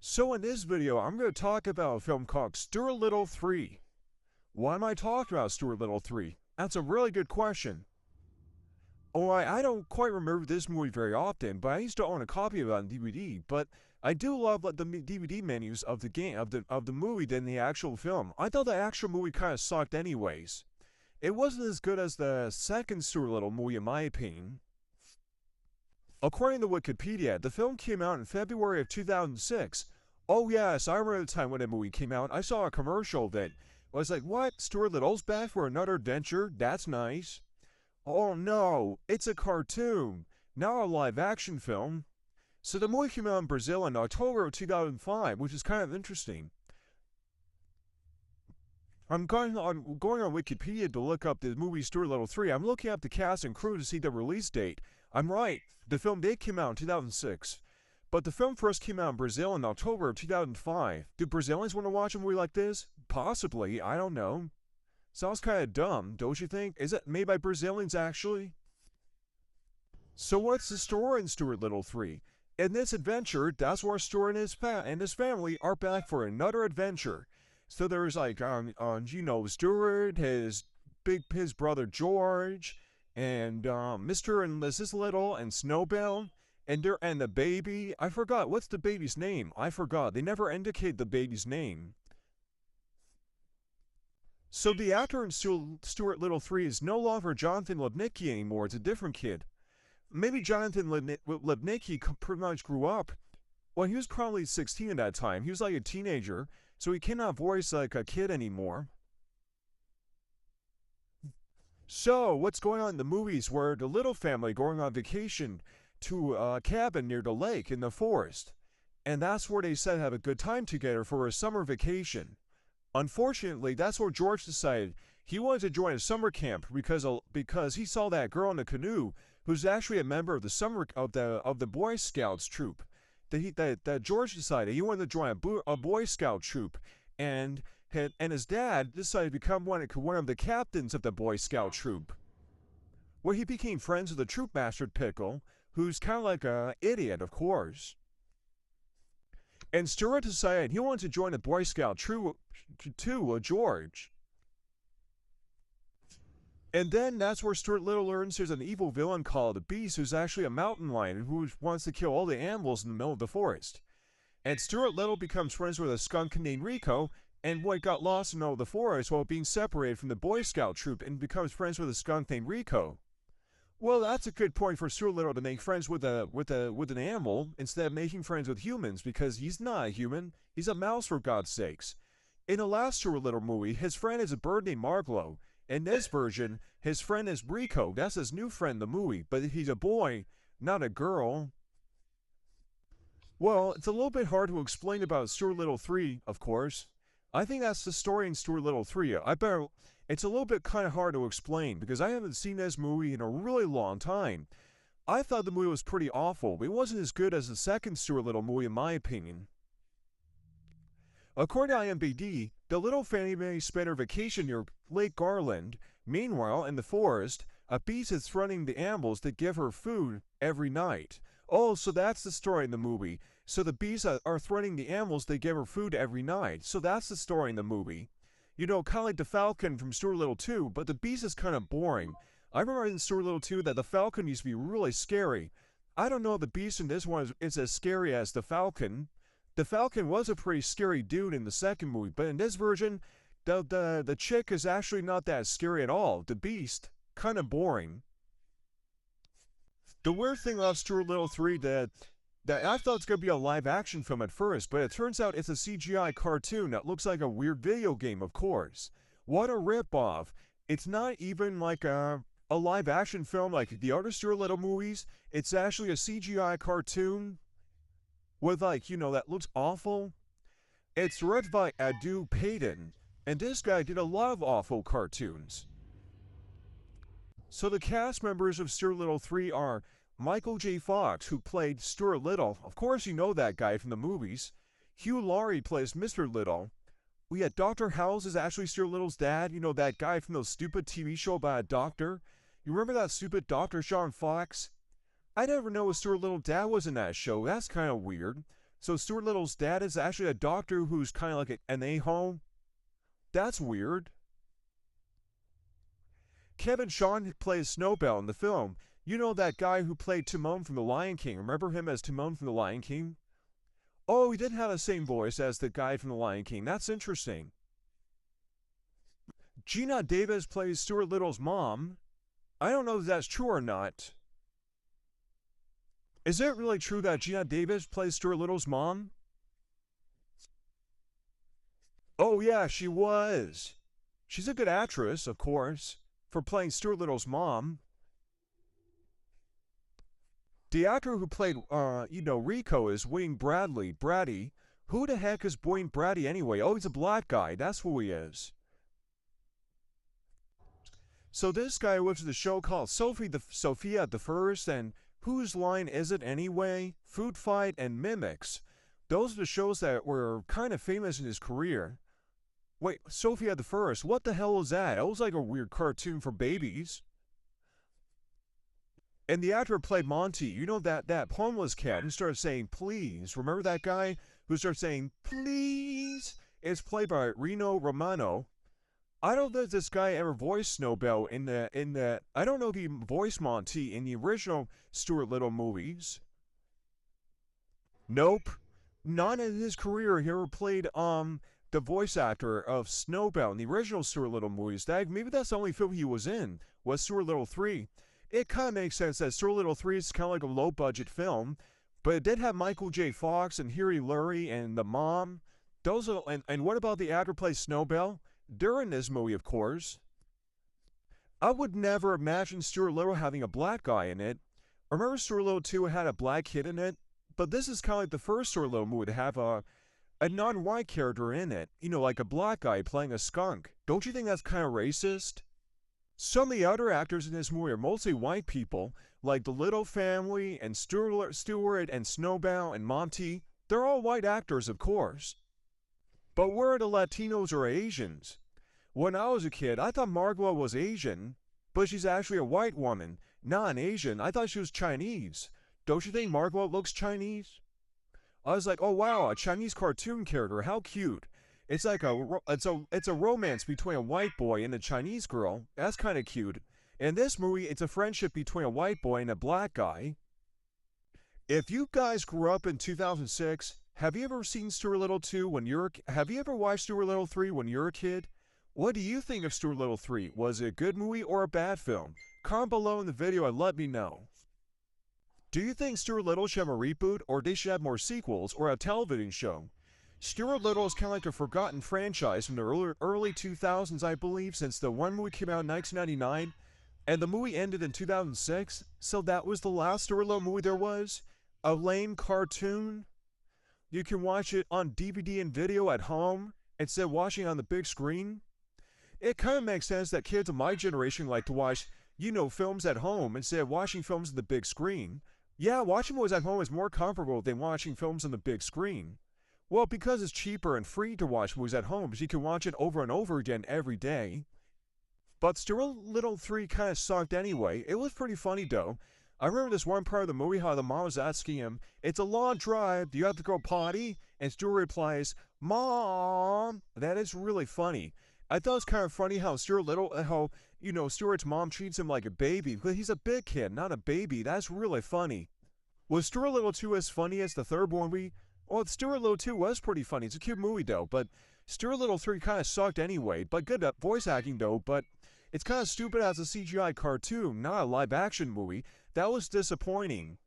So in this video, I'm going to talk about a film called Stuart Little 3. Why am I talking about Stuart Little 3? That's a really good question. Oh, I don't quite remember this movie very often, but I used to own a copy of it on DVD. But I do love the DVD menus of the game of the movie than the actual film. I thought the actual movie kind of sucked anyways. It wasn't as good as the second Stuart Little movie in my opinion. According to Wikipedia, the film came out in February of 2006. Oh yes, I remember the time when the movie came out. I saw a commercial that was like, what? Stuart Little's back for another adventure? That's nice. Oh no, it's a cartoon, not a live action film. So the movie came out in Brazil in October of 2005, which is kind of interesting. I'm going on Wikipedia to look up the movie Stuart Little 3. I'm looking up the cast and crew to see the release date. I'm right. The film did come out in 2006. But the film first came out in Brazil in October of 2005. Do Brazilians want to watch a movie like this? Possibly. I don't know. Sounds kind of dumb, don't you think? Is it made by Brazilians, actually? So what's the story in Stuart Little 3? In this adventure, that's where Stuart and his family are back for another adventure. So there's like, Stuart, his brother George, and Mr. and Mrs. Little, and Snowbell, and the baby. I forgot, what's the baby's name? I forgot, they never indicate the baby's name. So the actor in Stuart Little 3 is no longer Jonathan Lipnicki anymore, it's a different kid. Maybe Jonathan Lipnicki pretty much grew up. Well, he was probably 16 at that time, he was like a teenager, so he cannot voice like a kid anymore. So, what's going on in the movies where the Little family going on vacation to a cabin near the lake in the forest? And that's where they said have a good time together for a summer vacation. Unfortunately, that's where George decided he wanted to join a summer camp because he saw that girl in the canoe who's actually a member of the Boy Scouts troop. That George decided he wanted to join a Boy Scout troop, and his dad decided to become one of the captains of the Boy Scout troop. Where he became friends with the troop master Pickle, who's kind of like an idiot, of course. And Stuart decided he wanted to join the Boy Scout troop too, with George. And then that's where Stuart Little learns there's an evil villain called the Beast who's actually a mountain lion who wants to kill all the animals in the middle of the forest. And Stuart Little becomes friends with a skunk named Rico, and got lost in the middle of the forest while being separated from the Boy Scout troop and becomes friends with a skunk named Rico. Well, that's a good point for Stuart Little to make friends with an animal instead of making friends with humans, because he's not a human, he's a mouse for God's sakes. In the last Stuart Little movie, his friend is a bird named Marglo. In this version, his friend is Rico. That's his new friend in the movie, but he's a boy, not a girl. Well, it's a little bit hard to explain about Stuart Little 3, of course. I think that's the story in Stuart Little 3. It's a little bit kind of hard to explain because I haven't seen this movie in a really long time. I thought the movie was pretty awful, but it wasn't as good as the second Stuart Little movie in my opinion. According to IMDb, the Little family spent their vacation near Lake Garland. Meanwhile, in the forest, a beast is threatening the animals that give her food every night. Oh, so that's the story in the movie. So the beasts are threatening the animals they give her food every night. So that's the story in the movie. You know, kind of like the Falcon from Stuart Little 2, but the beast is kind of boring. I remember in Stuart Little 2 that the Falcon used to be really scary. I don't know if the beast in this one is as scary as the Falcon. The Falcon was a pretty scary dude in the second movie, but in this version, the chick is actually not that scary at all. The beast, kind of boring. The weird thing about Stuart Little 3 that I thought it's going to be a live action film at first, but it turns out it's a CGI cartoon that looks like a weird video game, of course. What a ripoff. It's not even like a live action film like the other Stuart Little movies. It's actually a CGI cartoon with that looks awful. It's directed by Adu Payton, and this guy did a lot of awful cartoons. So the cast members of Stuart Little 3 are Michael J. Fox, who played Stuart Little. Of course you know that guy from the movies. Hugh Laurie plays Mr. Little. We had Dr. House is actually Stuart Little's dad. You know, that guy from those stupid TV show about a doctor. You remember that stupid Dr. Sean Fox? I never know what Stuart Little's dad was in that show. That's kind of weird. So Stuart Little's dad is actually a doctor who's kind of like an a-hole? That's weird. Kevin Shawn plays Snowbell in the film. You know that guy who played Timon from The Lion King. Remember him as Timon from The Lion King? Oh, he didn't have the same voice as the guy from The Lion King. That's interesting. Gina Davis plays Stuart Little's mom. I don't know if that's true or not. Is it really true that Gina Davis plays Stuart Little's mom? Oh, yeah, she was. She's a good actress, of course, for playing Stuart Little's mom. The actor who played, Rico is Wayne Brady. Who the heck is Wayne Brady anyway? Oh, he's a black guy. That's who he is. So this guy was the show called Sophia the First, and Whose Line Is It Anyway? Food Fight, and Mimics. Those are the shows that were kind of famous in his career. Wait, Sophia the First, what the hell was that? It was like a weird cartoon for babies. And the actor who played Monty, you know that homeless cat who started saying please. Remember that guy who started saying please? It's played by Reno Romano. I don't know if this guy ever voiced Snowbell in the I don't know if he voiced Monty in the original Stuart Little movies. Nope. Not in his career. He ever played the voice actor of Snowbell in the original Stuart Little movies. Maybe that's the only film he was in, was Stuart Little 3. It kind of makes sense that Stuart Little 3 is kind of like a low-budget film, but it did have Michael J. Fox and Huey Lowry and the mom. Those are, and what about the actor who plays Snowbell? They're in this movie, of course. I would never imagine Stuart Little having a black guy in it. Remember Stuart Little 2 had a black kid in it? But this is kind of like the first Stuart Little movie to have a non-white character in it. You know, like a black guy playing a skunk. Don't you think that's kind of racist? Some of the other actors in this movie are mostly white people, like the Little family and Stuart and Snowbell and Monty. They're all white actors, of course. But where are the Latinos or Asians? When I was a kid, I thought Margot was Asian, but she's actually a white woman, not an Asian. I thought she was Chinese. Don't you think Margot looks Chinese? I was like, oh wow, a Chinese cartoon character, how cute. It's like it's a romance between a white boy and a Chinese girl. That's kind of cute. In this movie, it's a friendship between a white boy and a black guy. If you guys grew up in 2006, have you ever seen Stuart Little 2 when have you ever watched Stuart Little 3 when you're a kid? What do you think of Stuart Little 3? Was it a good movie or a bad film? Comment below in the video and let me know. Do you think Stuart Little should have a reboot, or they should have more sequels, or a television show? Stuart Little is kind of like a forgotten franchise from the early 2000s, I believe, since the one movie came out in 1999, and the movie ended in 2006, so that was the last Stuart Little movie there was? A lame cartoon? You can watch it on DVD and video at home, instead of watching it on the big screen? It kind of makes sense that kids of my generation like to watch, films at home instead of watching films on the big screen. Yeah, watching movies at home is more comfortable than watching films on the big screen. Well, because it's cheaper and free to watch movies at home, so you can watch it over and over again every day. But Stuart Little 3 kind of sucked anyway. It was pretty funny though. I remember this one part of the movie how the mom was asking him, it's a long drive, do you have to go potty? And Stuart replies, Mom! That is really funny. I thought it was kind of funny how Stuart's mom treats him like a baby, because he's a big kid, not a baby. That's really funny. Was Stuart Little 2 as funny as the third movie? Well, Stuart Little 2 was pretty funny. It's a cute movie, though, but Stuart Little 3 kind of sucked anyway. But good voice acting, though, but it's kind of stupid as a CGI cartoon, not a live-action movie. That was disappointing.